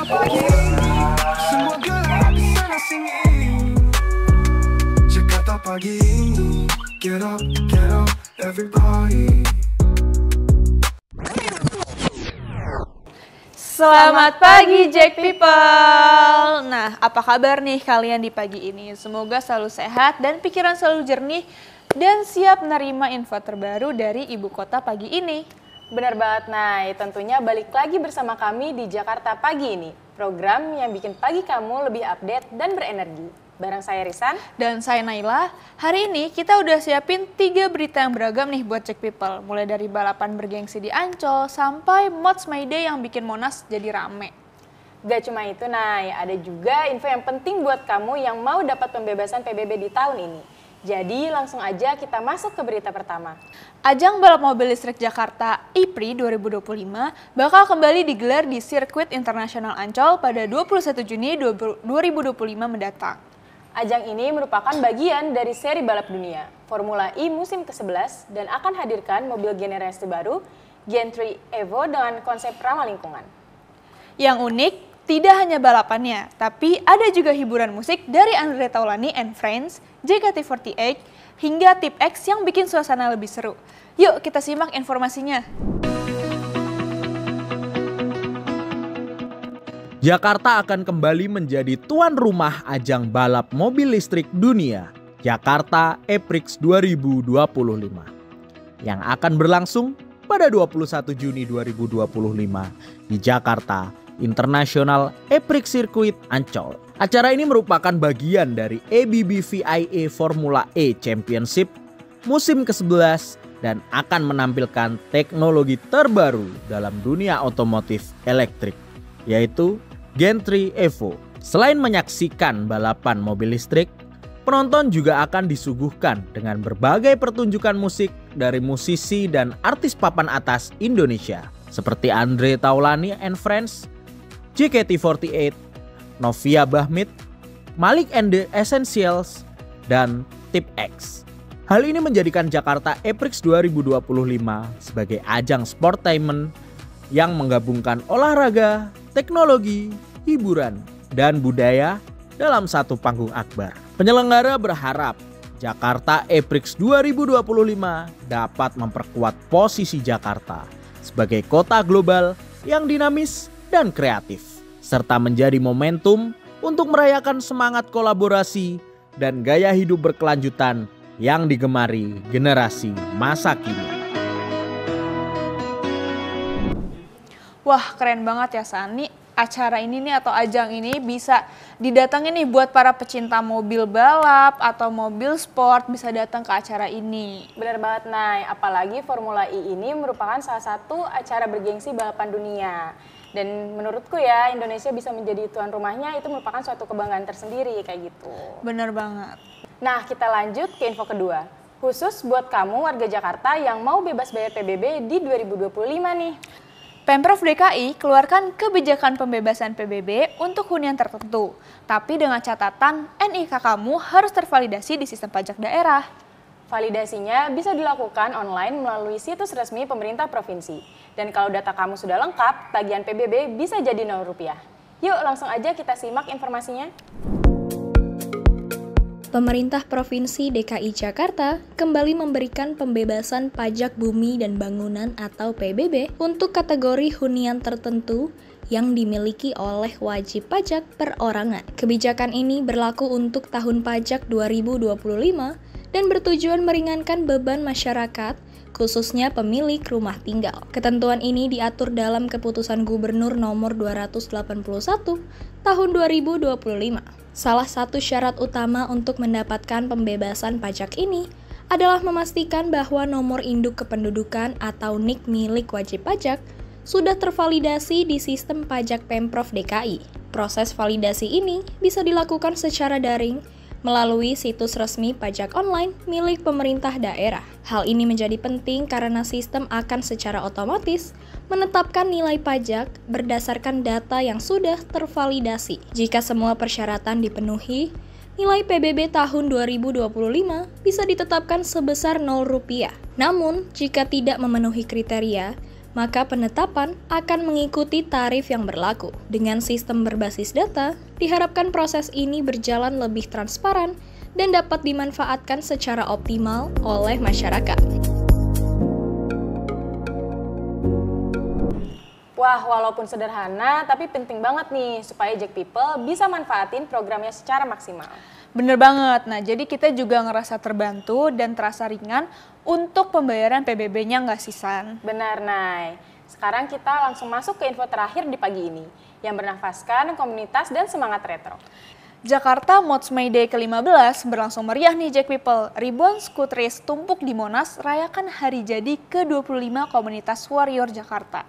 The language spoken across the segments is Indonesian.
pagi, semua gelap di sana sini. Jakarta pagi, get up, everybody. Selamat pagi Jack People. Nah, apa kabar nih kalian di pagi ini? Semoga selalu sehat dan pikiran selalu jernih dan siap menerima info terbaru dari ibu kota pagi ini. Benar banget, Nay. Tentunya balik lagi bersama kami di Jakarta Pagi ini. Program yang bikin pagi kamu lebih update dan berenergi. Bareng saya Risan. Dan saya Naila. Hari ini kita udah siapin 3 berita yang beragam nih buat Jack People. Mulai dari balapan bergengsi di Ancol sampai Mods My Day yang bikin Monas jadi rame. Gak cuma itu, Nay. Ada juga info yang penting buat kamu yang mau dapat pembebasan PBB di tahun ini. Jadi langsung aja kita masuk ke berita pertama. Ajang balap mobil listrik Jakarta IPRI 2025 bakal kembali digelar di Sirkuit Internasional Ancol pada 21 Juni 2025 mendatang. Ajang ini merupakan bagian dari seri balap dunia Formula E musim ke-11 dan akan hadirkan mobil generasi baru Gen3 Evo dengan konsep ramah lingkungan. Yang unik, tidak hanya balapannya, tapi ada juga hiburan musik dari Andre Taulany and Friends, JKT48, hingga Tip X yang bikin suasana lebih seru. Yuk kita simak informasinya. Jakarta akan kembali menjadi tuan rumah ajang balap mobil listrik dunia, Jakarta E-Prix 2025, yang akan berlangsung pada 21 Juni 2025 di Jakarta International E-Prix Circuit Ancol. Acara ini merupakan bagian dari ABB VIA Formula E Championship musim ke-11 dan akan menampilkan teknologi terbaru dalam dunia otomotif elektrik, yaitu Gen3 Evo. Selain menyaksikan balapan mobil listrik, penonton juga akan disuguhkan dengan berbagai pertunjukan musik dari musisi dan artis papan atas Indonesia seperti Andre Taulany and Friends, JKT48, Novia Bahmit, Malik and the Essentials, dan Tip X. Hal ini menjadikan Jakarta E-Prix 2025 sebagai ajang sportainment yang menggabungkan olahraga, teknologi, hiburan, dan budaya dalam satu panggung akbar. Penyelenggara berharap Jakarta E-Prix 2025 dapat memperkuat posisi Jakarta sebagai kota global yang dinamis dan kreatif, serta menjadi momentum untuk merayakan semangat kolaborasi dan gaya hidup berkelanjutan yang digemari generasi masa kini. Wah, keren banget ya Sani. Acara ini nih atau ajang ini bisa didatengin nih buat para pecinta mobil balap atau mobil sport bisa datang ke acara ini. Benar banget, Nay. Apalagi Formula E ini merupakan salah satu acara bergengsi balapan dunia. Dan menurutku ya, Indonesia bisa menjadi tuan rumahnya itu merupakan suatu kebanggaan tersendiri kayak gitu. Bener banget. Nah, kita lanjut ke info kedua. Khusus buat kamu warga Jakarta yang mau bebas bayar PBB di 2025 nih. Pemprov DKI keluarkan kebijakan pembebasan PBB untuk hunian tertentu, tapi dengan catatan NIK kamu harus tervalidasi di sistem pajak daerah. Validasinya bisa dilakukan online melalui situs resmi pemerintah provinsi. Dan kalau data kamu sudah lengkap, tagihan PBB bisa jadi Rp0. Yuk langsung aja kita simak informasinya. Pemerintah Provinsi DKI Jakarta kembali memberikan pembebasan pajak bumi dan bangunan atau PBB untuk kategori hunian tertentu yang dimiliki oleh wajib pajak perorangan. Kebijakan ini berlaku untuk tahun pajak 2025 dan bertujuan meringankan beban masyarakat, khususnya pemilik rumah tinggal. Ketentuan ini diatur dalam Keputusan Gubernur Nomor 281 Tahun 2025. Salah satu syarat utama untuk mendapatkan pembebasan pajak ini adalah memastikan bahwa nomor induk kependudukan atau NIK milik wajib pajak sudah tervalidasi di sistem pajak Pemprov DKI. Proses validasi ini bisa dilakukan secara daring melalui situs resmi pajak online milik pemerintah daerah. Hal ini menjadi penting karena sistem akan secara otomatis menetapkan nilai pajak berdasarkan data yang sudah tervalidasi. Jika semua persyaratan dipenuhi, nilai PBB tahun 2025 bisa ditetapkan sebesar Rp0. Namun, jika tidak memenuhi kriteria, maka penetapan akan mengikuti tarif yang berlaku. Dengan sistem berbasis data, diharapkan proses ini berjalan lebih transparan dan dapat dimanfaatkan secara optimal oleh masyarakat. Wah, walaupun sederhana, tapi penting banget nih supaya Jack People bisa manfaatin programnya secara maksimal. Bener banget. Nah, jadi kita juga ngerasa terbantu dan terasa ringan untuk pembayaran PBB-nya nggak sih, San? Benar, Nay. Sekarang kita langsung masuk ke info terakhir di pagi ini, yang bernafaskan komunitas dan semangat retro. Jakarta Mods May Day ke-15 berlangsung meriah nih Jack People. Ribuan skuteris tumpuk di Monas rayakan hari jadi ke-25 komunitas Warrior Jakarta.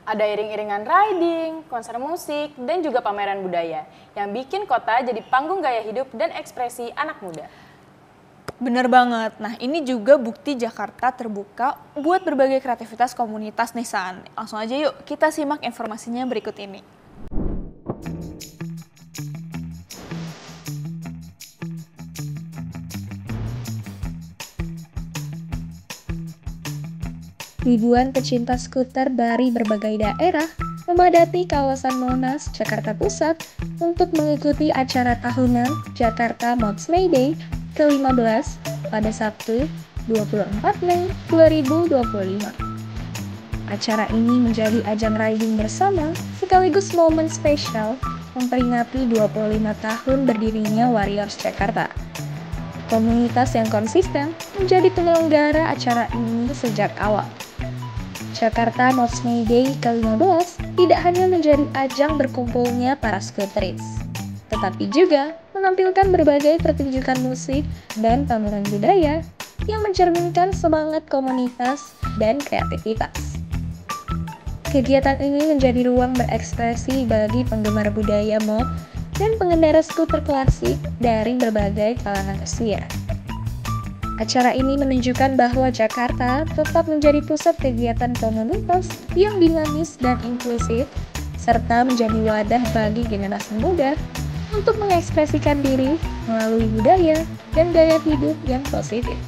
Ada iring-iringan riding, konser musik, dan juga pameran budaya yang bikin kota jadi panggung gaya hidup dan ekspresi anak muda. Bener banget. Nah, ini juga bukti Jakarta terbuka buat berbagai kreativitas komunitas nih, San. Langsung aja yuk, kita simak informasinya berikut ini. Ribuan pecinta skuter dari berbagai daerah memadati kawasan Monas, Jakarta Pusat untuk mengikuti acara tahunan Jakarta Mods May Day ke-15 pada Sabtu 24 Mei 2025. Acara ini menjadi ajang riding bersama sekaligus momen spesial memperingati 25 tahun berdirinya Warriors Jakarta. Komunitas yang konsisten menjadi penyelenggara acara ini sejak awal. Jakarta Mods May Day ke-15 tidak hanya menjadi ajang berkumpulnya para skuteris, tetapi juga menampilkan berbagai pertunjukan musik dan pameran budaya yang mencerminkan semangat komunitas dan kreativitas. Kegiatan ini menjadi ruang berekspresi bagi penggemar budaya mod dan pengendara skuter klasik dari berbagai kalangan usia. Acara ini menunjukkan bahwa Jakarta tetap menjadi pusat kegiatan komunitas yang dinamis dan inklusif, serta menjadi wadah bagi generasi muda untuk mengekspresikan diri melalui budaya dan gaya hidup yang positif.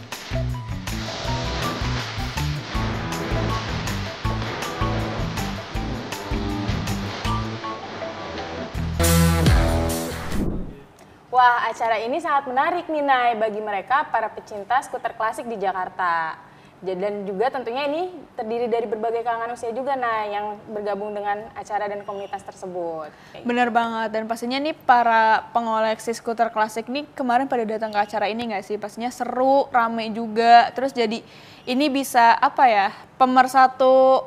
Wah, acara ini sangat menarik nih, Nay, bagi mereka para pecinta skuter klasik di Jakarta. Dan juga tentunya ini terdiri dari berbagai kalangan usia juga, Nay, yang bergabung dengan acara dan komunitas tersebut. Bener banget, dan pastinya nih para pengoleksi skuter klasik nih kemarin pada datang ke acara ini nggak sih? Pastinya seru, rame juga, terus jadi ini bisa pemersatu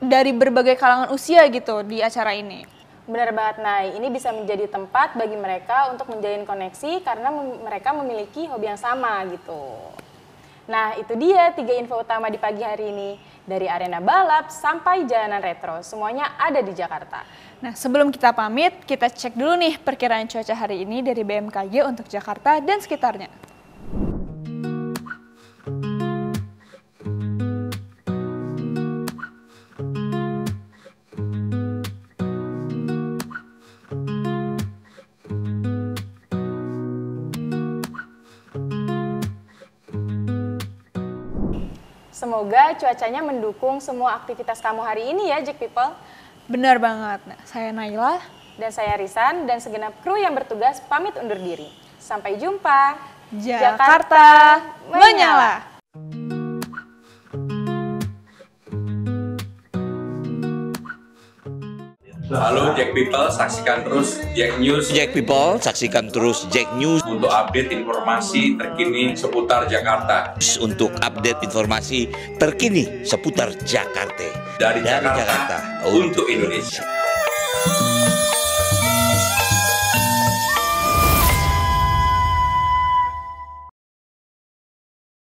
dari berbagai kalangan usia gitu di acara ini. Benar banget, Nay. Ini bisa menjadi tempat bagi mereka untuk menjalin koneksi karena mereka memiliki hobi yang sama gitu. Nah, itu dia 3 info utama di pagi hari ini. Dari arena balap sampai jalanan retro, semuanya ada di Jakarta. Nah, sebelum kita pamit, kita cek dulu nih perkiraan cuaca hari ini dari BMKG untuk Jakarta dan sekitarnya. Semoga cuacanya mendukung semua aktivitas kamu hari ini ya, Jack People. Benar banget. Nah, saya Naila. Dan saya Risan, dan segenap kru yang bertugas pamit undur diri. Sampai jumpa. Jakarta menyala. Halo Jack People, saksikan terus Jack News. Jack People, saksikan terus Jack News Untuk update informasi terkini seputar Jakarta. untuk update informasi terkini seputar Jakarta. Dari Jakarta untuk Indonesia.